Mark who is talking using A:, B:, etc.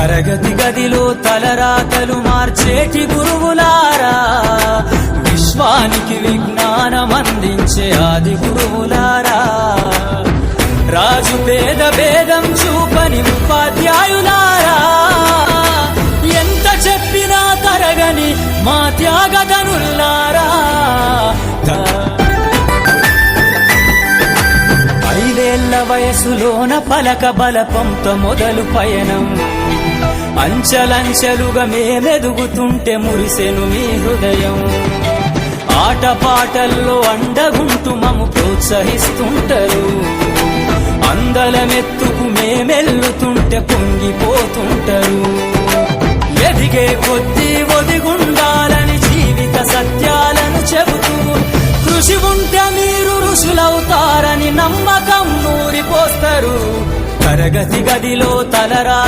A: తరగతి గదిలో తలరాతలు మార్చేటి గురువులారా, విశ్వానికి విజ్ఞానం అందించే ఆది గురువులారా, రాజు పేద భేదం చూపని ఉపాధ్యాయులారా, ఎంత చెప్పినా తరగని మా త్యాగధనులారా. 5 ఏళ్ల వయసులోన పలక బలపంతో మొదలు పయనం, అంచెలంచెలుగా మేమెదుగుతుంటే మురిసెను మీ హృదయం. ఆటపాటల్లో అండగుంటూ మము ప్రోత్సహిస్తుంటారు, అందలమెత్తుకు మేమెల్లుతుంటే పొంగిపోతుంటారు. ఎదిగే కొద్దీ ఒదిగుండాలని జీవిత సత్యాలను చెబుతూ, కృషి ఉంటే మీరు ఋషులవుతారని నమ్మకం నూరిపోస్తారు. తరగతి గదిలో తలరా